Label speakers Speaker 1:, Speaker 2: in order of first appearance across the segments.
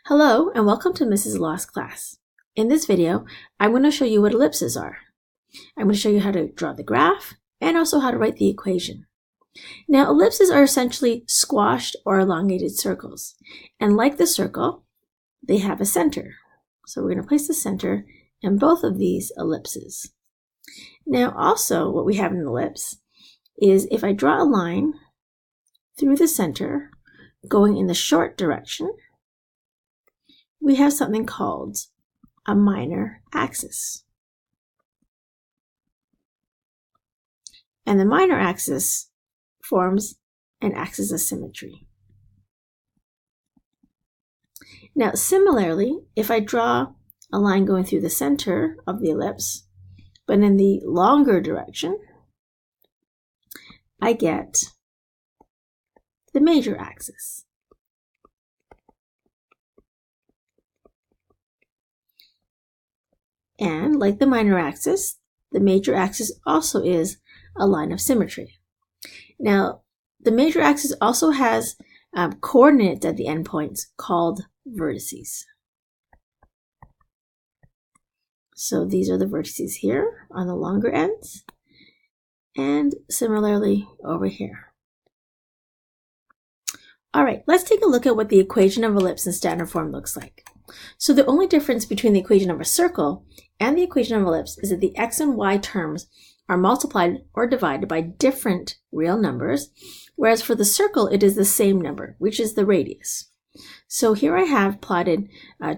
Speaker 1: Hello and welcome to Mrs. Law's class. In this video, I'm going to show you what ellipses are. I'm going to show you how to draw the graph and also how to write the equation. Now, ellipses are essentially squashed or elongated circles. And like the circle, they have a center. So we're going to place the center in both of these ellipses. Now, also what we have in an ellipse is if I draw a line through the center going in the short direction, we have something called a minor axis. And the minor axis forms an axis of symmetry. Now, similarly, if I draw a line going through the center of the ellipse, but in the longer direction, I get the major axis. And like the minor axis, the major axis also is a line of symmetry. Now, the major axis also has coordinates at the endpoints called vertices. So these are the vertices here on the longer ends, and similarly over here. All right, let's take a look at what the equation of ellipse in standard form looks like. So the only difference between the equation of a circle and the equation of ellipse is that the x and y terms are multiplied or divided by different real numbers, whereas for the circle it is the same number, which is the radius. So here I have plotted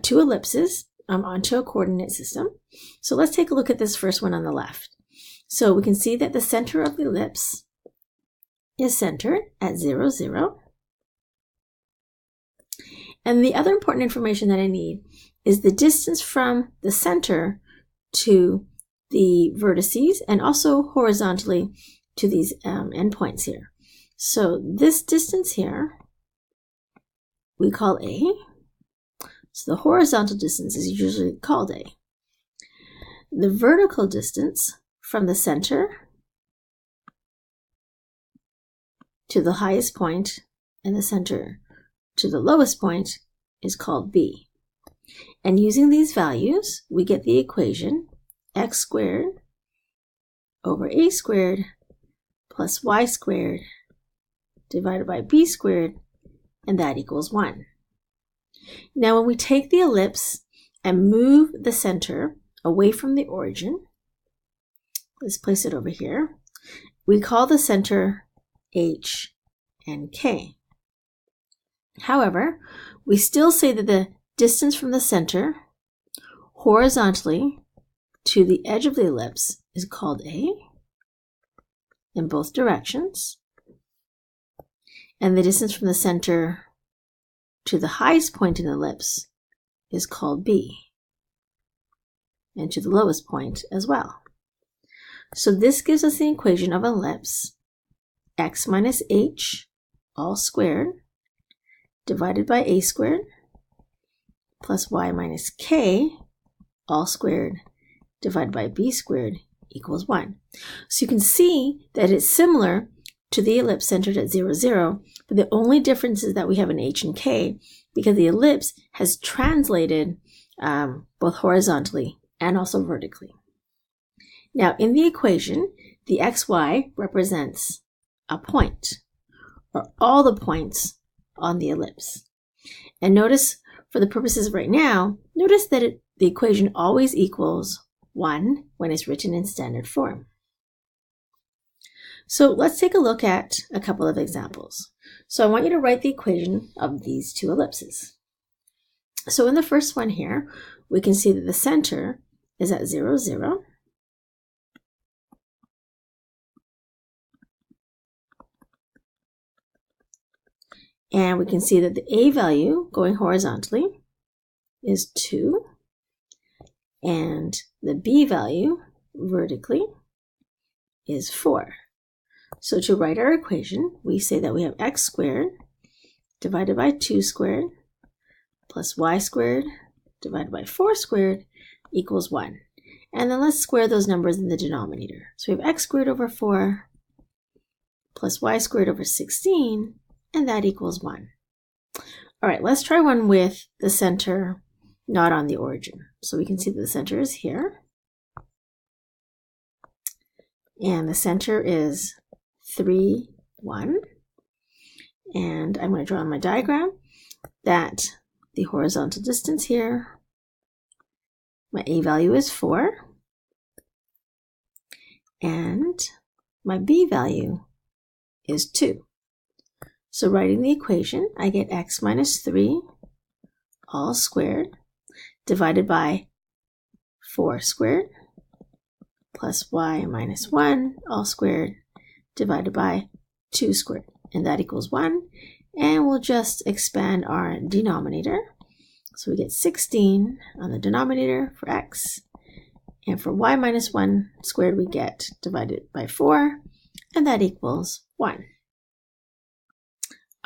Speaker 1: two ellipses onto a coordinate system. So let's take a look at this first one on the left. So we can see that the center of the ellipse is centered at 0, 0. And the other important information that I need is the distance from the center to the vertices and also horizontally to these endpoints here. So this distance here we call A. So the horizontal distance is usually called A. The vertical distance from the center to the highest point and the center to the lowest point is called B. And using these values, we get the equation x squared over a squared plus y squared divided by b squared, and that equals 1. Now, when we take the ellipse and move the center away from the origin, let's place it over here, we call the center H and K. However, we still say that the distance from the center horizontally to the edge of the ellipse is called A in both directions, and the distance from the center to the highest point in the ellipse is called B, and to the lowest point as well. So this gives us the equation of an ellipse, x minus h all squared divided by a squared plus y minus k all squared divided by b squared equals 1. So you can see that it's similar to the ellipse centered at 0, 0, but the only difference is that we have an h and k because the ellipse has translated both horizontally and also vertically. Now, in the equation, the xy represents a point, or all the points on the ellipse. And notice, for the purposes of right now, notice that the equation always equals 1 when it's written in standard form. So let's take a look at a couple of examples. So I want you to write the equation of these two ellipses. So in the first one here, we can see that the center is at 0, 0. And we can see that the a value going horizontally is 2, and the b value vertically is 4. So to write our equation, we say that we have x squared divided by 2 squared plus y squared divided by 4 squared equals 1. And then let's square those numbers in the denominator. So we have x squared over 4 plus y squared over 16, and that equals 1. All right, let's try one with the center not on the origin. So we can see that the center is here. And the center is 3, 1. And I'm going to draw on my diagram that the horizontal distance here, my A value is 4. And my B value is 2. So writing the equation, I get x minus 3 all squared divided by 4 squared plus y minus 1 all squared divided by 2 squared. And that equals 1. And we'll just expand our denominator. So we get 16 on the denominator for x. And for y minus 1 squared, we get divided by 4. And that equals 1.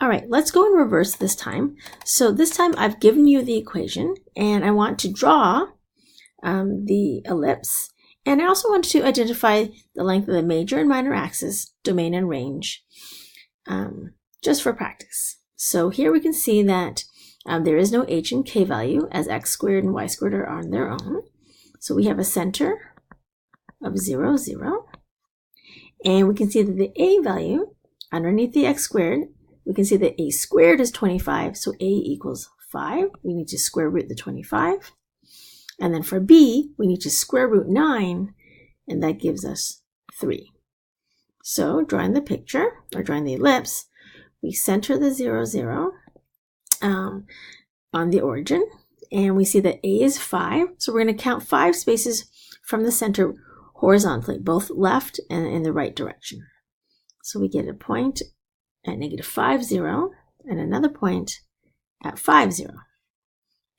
Speaker 1: All right, let's go in reverse this time. So this time I've given you the equation, and I want to draw the ellipse. And I also want to identify the length of the major and minor axis, domain and range, just for practice. So here we can see that there is no h and k value, as x squared and y squared are on their own. So we have a center of 0, 0. And we can see that the a value underneath the x squared, we can see that a squared is 25, so a equals 5. We need to square root the 25. And then for b, we need to square root 9, and that gives us 3. So drawing the picture, or drawing the ellipse, we center the 0, 0 on the origin, and we see that a is 5. So we're going to count 5 spaces from the center horizontally, both left and in the right direction. So we get a point at negative 5, 0, and another point at 5, 0.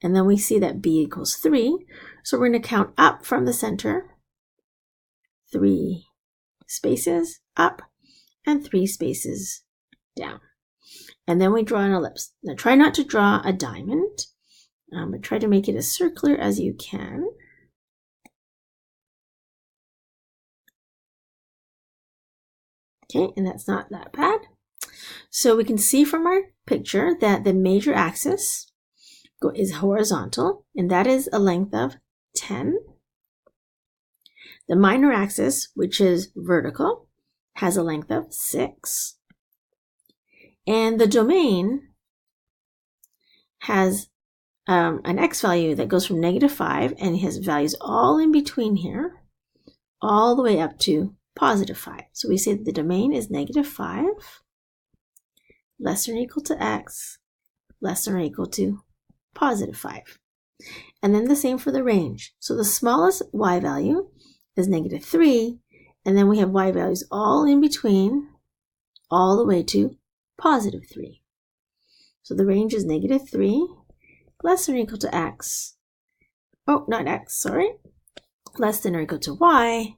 Speaker 1: And then we see that b equals 3. So we're going to count up from the center, 3 spaces up and 3 spaces down. And then we draw an ellipse. Now try not to draw a diamond, but try to make it as circular as you can. Okay, and that's not that bad. So we can see from our picture that the major axis is horizontal, and that is a length of 10. The minor axis, which is vertical, has a length of 6. And the domain has an x value that goes from negative 5 and has values all in between here, all the way up to positive 5. So we say that the domain is negative 5, less than or equal to x, less than or equal to positive 5. And then the same for the range. So the smallest y value is negative 3, and then we have y values all in between, all the way to positive 3. So the range is negative 3, less than or equal to x. Oh, not x, sorry. Less than or equal to y,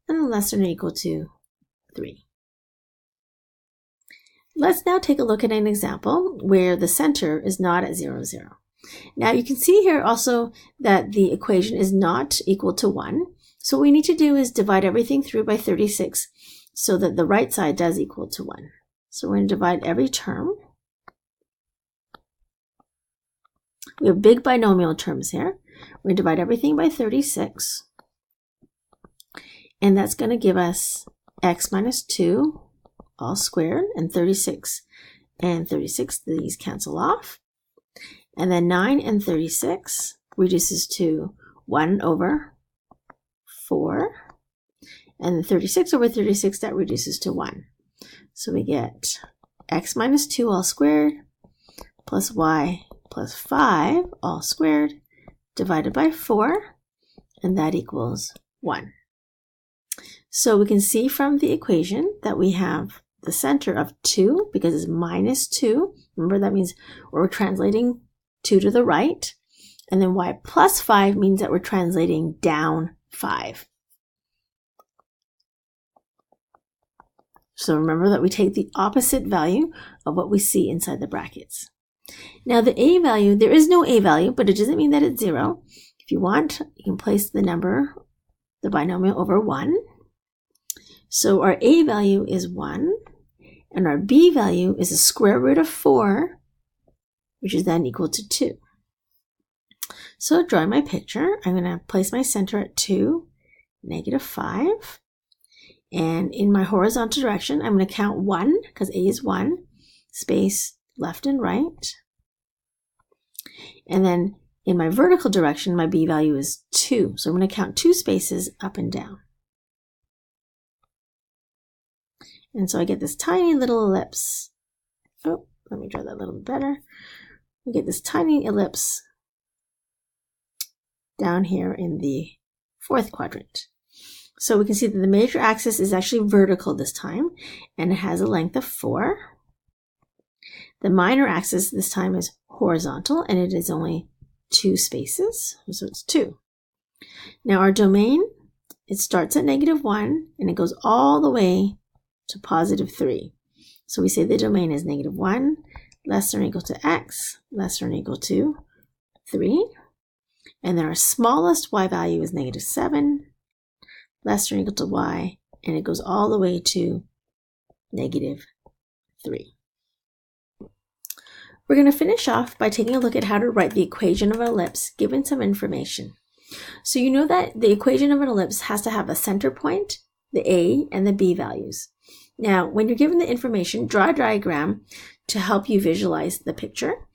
Speaker 1: and less than or equal to 3. Let's now take a look at an example where the center is not at 0, 0. Now you can see here also that the equation is not equal to 1. So what we need to do is divide everything through by 36 so that the right side does equal to 1. So we're going to divide every term. We have big binomial terms here. We're going to divide everything by 36. And that's going to give us x minus 2 all squared, and 36 and 36, these cancel off. And then 9 and 36 reduces to 1 over 4. And then 36 over 36, that reduces to 1. So we get x minus 2 all squared plus y plus 5 all squared divided by 4, and that equals 1. So we can see from the equation that we have the center of 2, because it's minus 2. Remember, that means we're translating 2 to the right. And then y plus 5 means that we're translating down 5. So remember that we take the opposite value of what we see inside the brackets. Now the a value, there is no a value, but it doesn't mean that it's 0. If you want, you can place the number, the binomial, over 1. So our a value is 1, and our b value is the square root of 4, which is then equal to 2. So drawing my picture, I'm going to place my center at 2, -5. And in my horizontal direction, I'm going to count 1, because A is 1, space left and right. And then in my vertical direction, my B value is 2. So I'm going to count 2 spaces up and down. And so I get this tiny little ellipse. Oh, let me draw that a little bit better. We get this tiny ellipse down here in the 4th quadrant. So we can see that the major axis is actually vertical this time, and it has a length of 4. The minor axis this time is horizontal, and it is only 2 spaces, so it's 2. Now our domain, it starts at -1, and it goes all the way to +3. So we say the domain is -1, less than or equal to x, less than or equal to 3. And then our smallest y value is -7, less than or equal to y, and it goes all the way to -3. We're going to finish off by taking a look at how to write the equation of an ellipse given some information. So you know that the equation of an ellipse has to have a center point, the A, and the B values. Now, when you're given the information, draw a diagram to help you visualize the picture.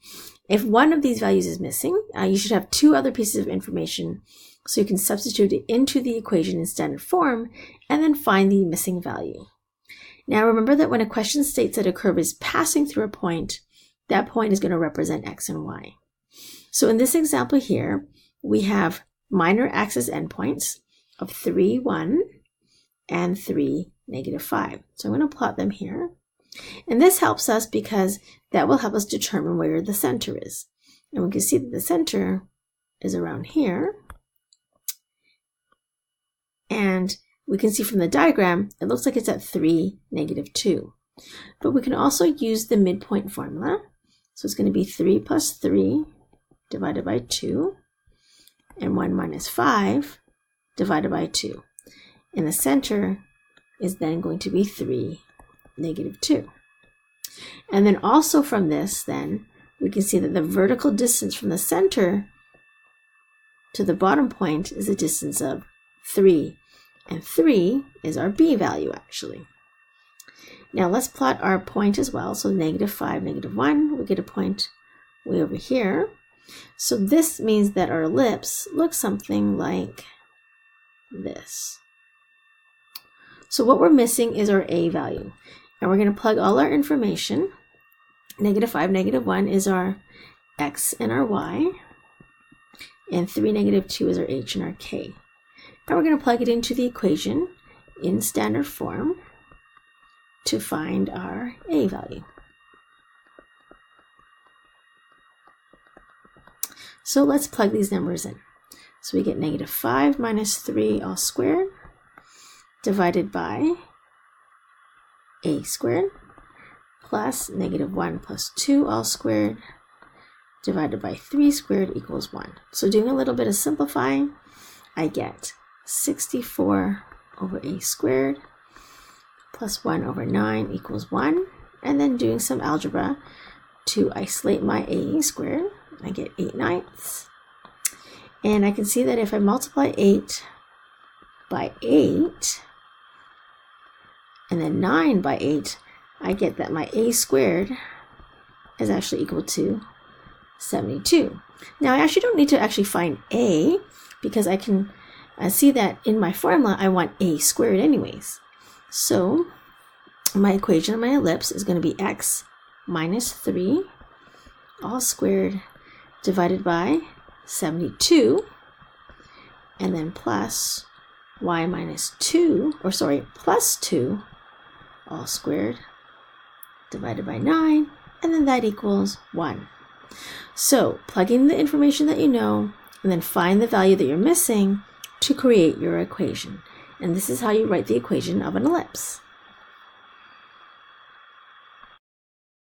Speaker 1: If one of these values is missing, you should have 2 other pieces of information so you can substitute it into the equation in standard form and then find the missing value. Now remember that when a question states that a curve is passing through a point, that point is going to represent x and y. So in this example here, we have minor axis endpoints of 3, 1 and 3, -5. So I'm going to plot them here. And this helps us because that will help us determine where the center is. And we can see that the center is around here. And we can see from the diagram, it looks like it's at 3, -2. But we can also use the midpoint formula. So it's going to be 3 plus 3 divided by 2, and 1 minus 5 divided by 2. And the center is then going to be 3, -2. And then also from this, then, we can see that the vertical distance from the center to the bottom point is a distance of 3. And 3 is our B value, actually. Now let's plot our point as well. So -5, -1, we get a point way over here. So this means that our ellipse looks something like this. So what we're missing is our A value. And we're going to plug all our information. -5, -1 is our x and our y. And 3, -2 is our h and our k. And we're going to plug it into the equation in standard form to find our A value. So let's plug these numbers in. So we get -5 minus 3 all squared divided by A squared plus -1 plus 2 all squared divided by 3 squared equals 1. So doing a little bit of simplifying, I get 64 over A squared plus 1 over 9 equals 1. And then doing some algebra to isolate my A squared, I get 8/9. And I can see that if I multiply 8 by 8 and then 9 by 8, I get that my A squared is actually equal to 72. Now I actually don't need to actually find A because I can see that in my formula I want A squared anyways. So my equation of my ellipse is going to be x minus 3 all squared divided by 72 and then plus y minus 2, or sorry, plus 2 all squared divided by 9, and then that equals 1. So plug in the information that you know and then find the value that you're missing to create your equation. And this is how you write the equation of an ellipse.